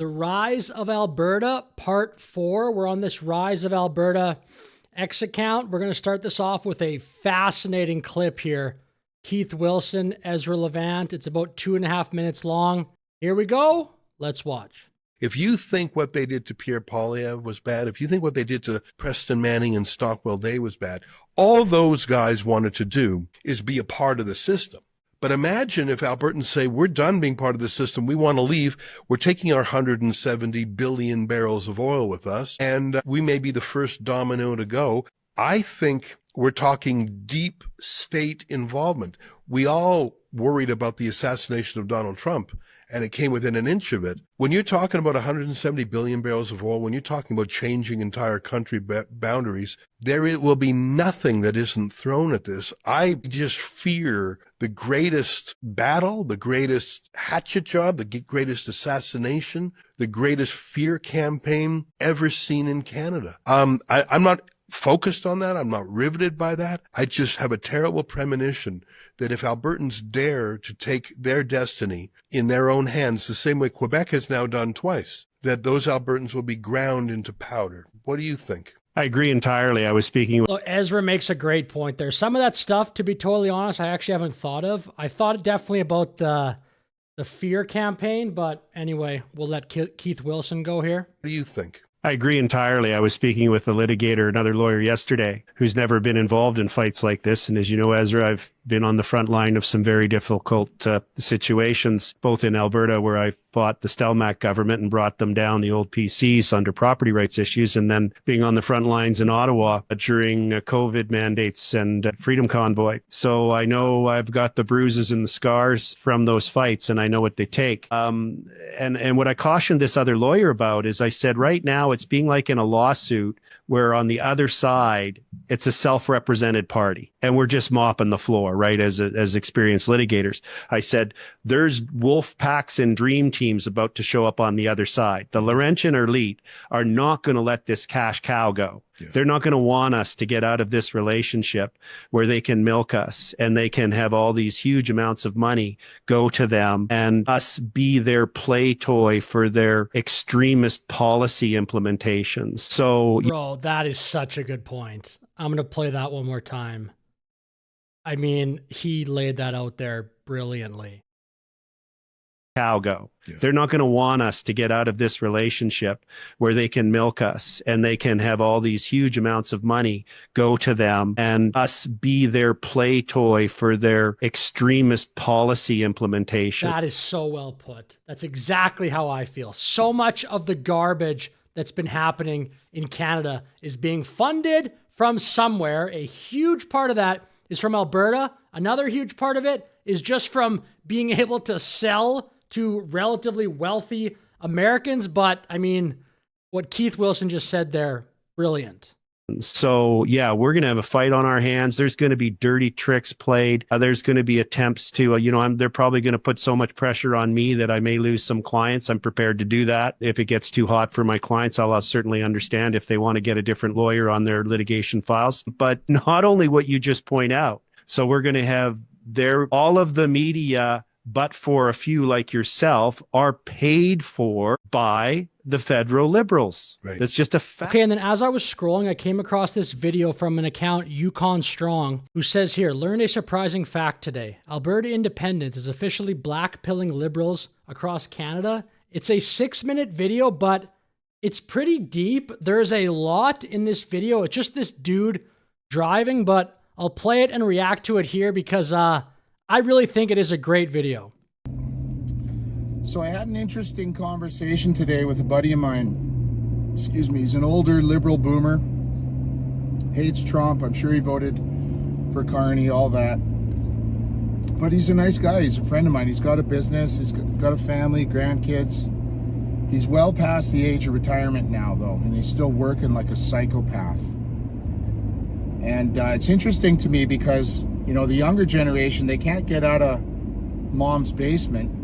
The Rise of Alberta, Part 4. We're on this Rise of Alberta X account. We're going to start this off with a fascinating clip here. Keith Wilson, Ezra Levant. It's about 2.5 minutes long. Here we go. Let's watch. If you think what they did to Pierre Poilievre was bad, if you think what they did to Preston Manning and Stockwell Day was bad, all those guys wanted to do is be a part of the system. But imagine if Albertans say, we're done being part of the system, we want to leave, we're taking our 170 billion barrels of oil with us, and we may be the first domino to go. I think we're talking deep state involvement. We all worried about the assassination of Donald Trump, and it came within an inch of it. When you're talking about 170 billion barrels of oil, when you're talking about changing entire country boundaries, there will be nothing that isn't thrown at this. I just fear the greatest battle, the greatest hatchet job, the greatest assassination, the greatest fear campaign ever seen in Canada. I'm not focused on that. I'm not riveted by that. I just have a terrible premonition that if Albertans dare to take their destiny in their own hands, the same way Quebec has now done twice, that those Albertans will be ground into powder. What do you think? I agree entirely. I was speaking. Well, Ezra makes a great point there. Some of that stuff, to be totally honest, I actually haven't thought of. I thought definitely about the fear campaign, but anyway, we'll let Keith Wilson go here. What do you think? I agree entirely. I was speaking with a litigator, another lawyer yesterday, who's never been involved in fights like this. And as you know, Ezra, I've been on the front line of some very difficult situations, both in Alberta, where I fought the Stelmach government and brought them down, the old PCs, under property rights issues, and then being on the front lines in Ottawa during COVID mandates and Freedom Convoy. So I know I've got the bruises and the scars from those fights, and I know what they take. And what I cautioned this other lawyer about is I said, right now it's being like in a lawsuit where on the other side, it's a self-represented party and we're just mopping the floor, right? As experienced litigators. I said, there's wolf packs and dream teams about to show up on the other side. The Laurentian elite are not going to let this cash cow go. Yeah. They're not going to want us to get out of this relationship where they can milk us and they can have all these huge amounts of money go to them and us be their play toy for their extremist policy implementations. So, bro, that is such a good point. I'm going to play that one more time. I mean, he laid that out there brilliantly. Go. Yeah. They're not going to want us to get out of this relationship where they can milk us and they can have all these huge amounts of money go to them and us be their play toy for their extremist policy implementation. That is so well put. That's exactly how I feel. So much of the garbage that's been happening in Canada is being funded from somewhere. A huge part of that is from Alberta. Another huge part of it is just from being able to sell to relatively wealthy Americans. But I mean, what Keith Wilson just said there, brilliant. So yeah, we're going to have a fight on our hands. There's going to be dirty tricks played. There's going to be attempts to, they're probably going to put so much pressure on me that I may lose some clients. I'm prepared to do that. If it gets too hot for my clients, I'll certainly understand if they want to get a different lawyer on their litigation files. But not only what you just point out. So we're going to have all of the media, but for a few like yourself, are paid for by the federal liberals. Right. That's just a fact. Okay, and then as I was scrolling, I came across this video from an account, Yukon Strong, who says here, learned a surprising fact today. Alberta independence is officially blackpilling liberals across Canada. It's a 6-minute video, but it's pretty deep. There's a lot in this video. It's just this dude driving, but I'll play it and react to it here because I really think it is a great video. So I had an interesting conversation today with a buddy of mine. Excuse me, he's an older liberal boomer. Hates Trump. I'm sure he voted for Carney, all that. But he's a nice guy. He's a friend of mine. He's got a business. He's got a family, grandkids. He's well past the age of retirement now, though, and he's still working like a psychopath. And it's interesting to me because, the younger generation, they can't get out of mom's basement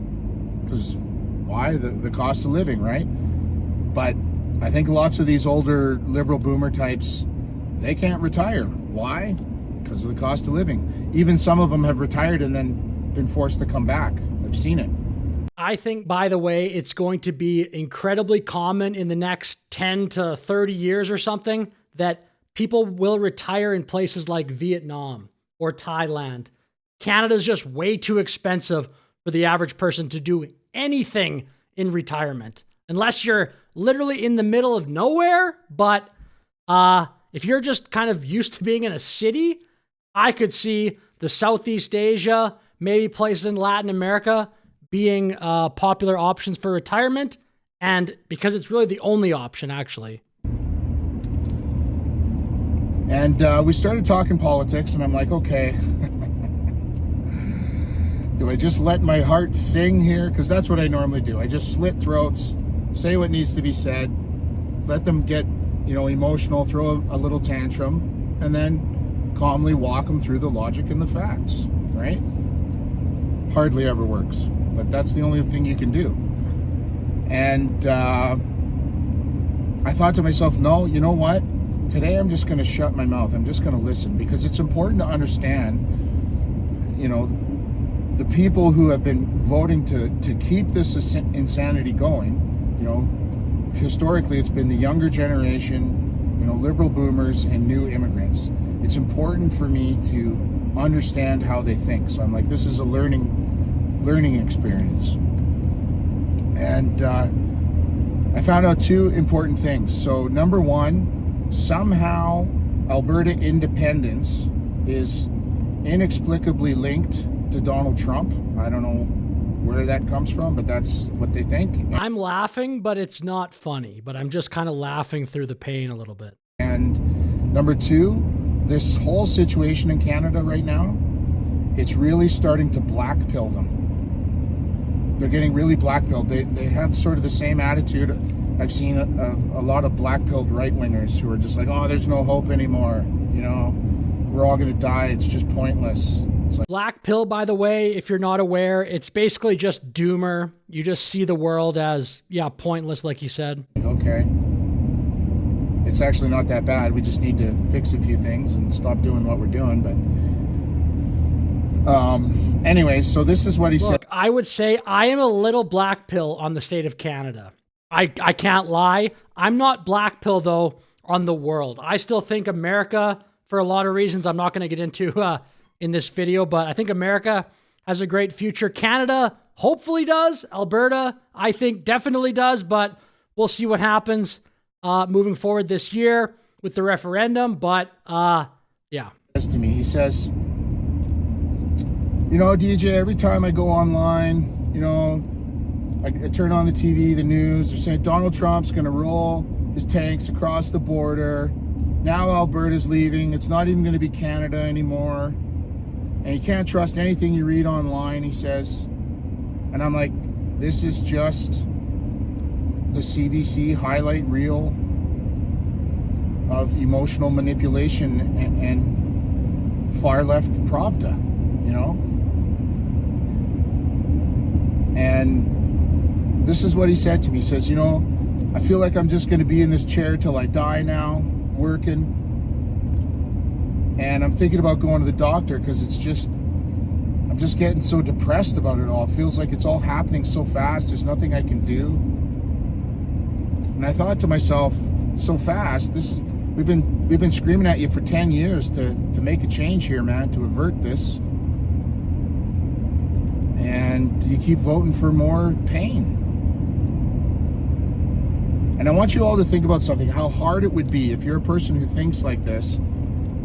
because why? The cost of living, right? But I think lots of these older liberal boomer types, they can't retire. Why? Because of the cost of living. Even some of them have retired and then been forced to come back. I've seen it. I think, by the way, it's going to be incredibly common in the next 10 to 30 years or something that people will retire in places like Vietnam or Thailand. Canada's just way too expensive for the average person to do anything in retirement, unless you're literally in the middle of nowhere. But if you're just kind of used to being in a city, I could see the Southeast Asia, maybe places in Latin America being popular options for retirement. And because it's really the only option, actually. And we started talking politics, and I'm like, okay, do I just let my heart sing here? Because that's what I normally do. I just slit throats, say what needs to be said, let them get, emotional, throw a little tantrum, and then calmly walk them through the logic and the facts, right? Hardly ever works, but that's the only thing you can do. And I thought to myself, no, you know what? Today I'm just going to shut my mouth. I'm just going to listen, because it's important to understand, the people who have been voting to keep this insanity going. Historically it's been the younger generation, liberal boomers and new immigrants. It's important for me to understand how they think. So I'm like, this is a learning experience. And I found out two important things. So number one, somehow Alberta independence is inexplicably linked to Donald Trump. I don't know where that comes from, but that's what they think. I'm laughing, but it's not funny, but I'm just kind of laughing through the pain a little bit. And number two, this whole situation in Canada right now, it's really starting to blackpill them. They're getting really blackpilled. They have sort of the same attitude I've seen of a lot of blackpilled right-wingers who are just like, oh, there's no hope anymore. We're all going to die. It's just pointless. It's like, Black pill, by the way, if you're not aware, it's basically just doomer. You just see the world as, pointless, like you said. Okay. It's actually not that bad. We just need to fix a few things and stop doing what we're doing. But anyways, so this is what he said. Look, I would say I am a little black pill on the state of Canada. I can't lie. I'm not black pill, though, on the world. I still think America, for a lot of reasons I'm not going to get into in this video, but I think America has a great future. Canada hopefully does. Alberta, I think, definitely does, but we'll see what happens moving forward this year with the referendum. But yeah. To me, he says, DJ, every time I go online, I turn on the TV, the news, they're saying Donald Trump's going to roll his tanks across the border. Now Alberta's leaving. It's not even going to be Canada anymore. And you can't trust anything you read online, he says. And I'm like, this is just the CBC highlight reel of emotional manipulation and far left Pravda, And this is what he said to me. He says, I feel like I'm just going to be in this chair till I die now, working. And I'm thinking about going to the doctor because I'm just getting so depressed about it all. It feels like it's all happening so fast. There's nothing I can do. And I thought to myself, so fast, we've been screaming at you for 10 years to make a change here, man, to avert this. And you keep voting for more pain. And I want you all to think about something, how hard it would be if you're a person who thinks like this,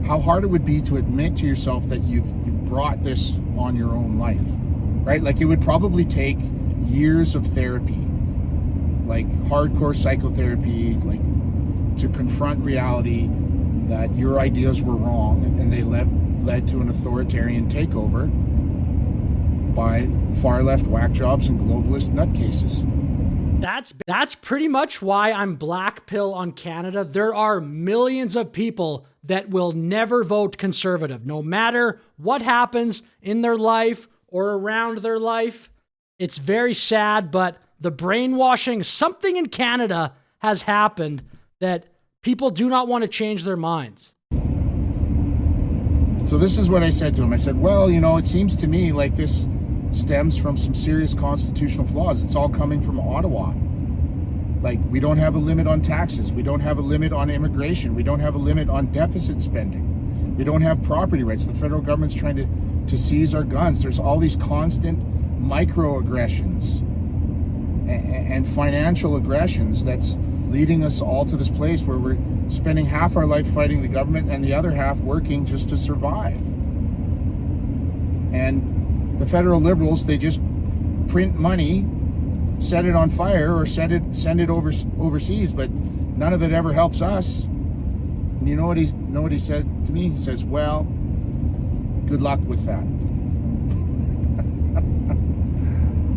how hard it would be to admit to yourself that you've brought this on your own life, right? Like, it would probably take years of therapy, like hardcore psychotherapy, like to confront reality that your ideas were wrong and they led to an authoritarian takeover by far left whack jobs and globalist nutcases. That's pretty much why I'm black pill on Canada. There are millions of people that will never vote conservative, no matter what happens in their life or around their life. It's very sad, but the brainwashing, something in Canada has happened that people do not want to change their minds. So this is what I said to him. I said, well, it seems to me like this stems from some serious constitutional flaws. It's all coming from Ottawa. Like, we don't have a limit on taxes. We don't have a limit on immigration. We don't have a limit on deficit spending. We don't have property rights. The federal government's trying to seize our guns. There's all these constant microaggressions and financial aggressions that's leading us all to this place where we're spending half our life fighting the government and the other half working just to survive. And the federal Liberals, they just print money, set it on fire, or send it overseas, but none of it ever helps us. And you know what he said to me? He says, well, good luck with that.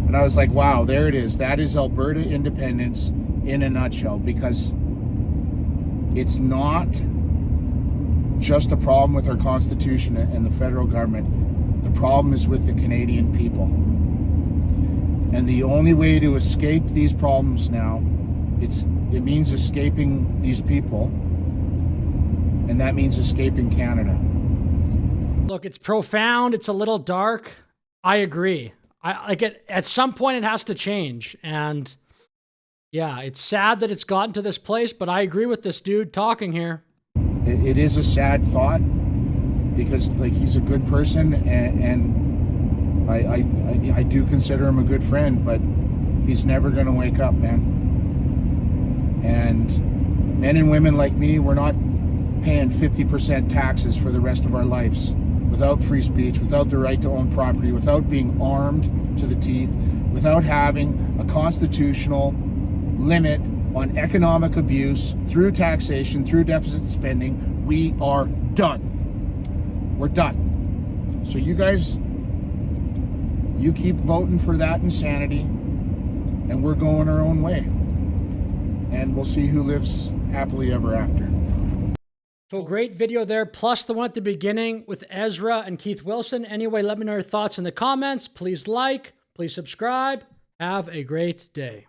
And I was like, wow, there it is. That is Alberta independence in a nutshell, because it's not just a problem with our Constitution and the federal government. The problem is with the Canadian people. And the only way to escape these problems now, it means escaping these people, and that means escaping Canada. Look, it's profound. It's a little dark. I agree. At some point it has to change. And yeah, it's sad that it's gotten to this place, but I agree with this dude talking here. It is a sad thought, because like, he's a good person, and I do consider him a good friend, but he's never going to wake up, man. And men and women like me, we're not paying 50% taxes for the rest of our lives, without free speech, without the right to own property, without being armed to the teeth, without having a constitutional limit on economic abuse through taxation, through deficit spending. We are done. We're done. So you guys, you keep voting for that insanity, and we're going our own way. And we'll see who lives happily ever after. So great video there, plus the one at the beginning with Ezra and Keith Wilson. Anyway, let me know your thoughts in the comments. Please like, please subscribe. Have a great day.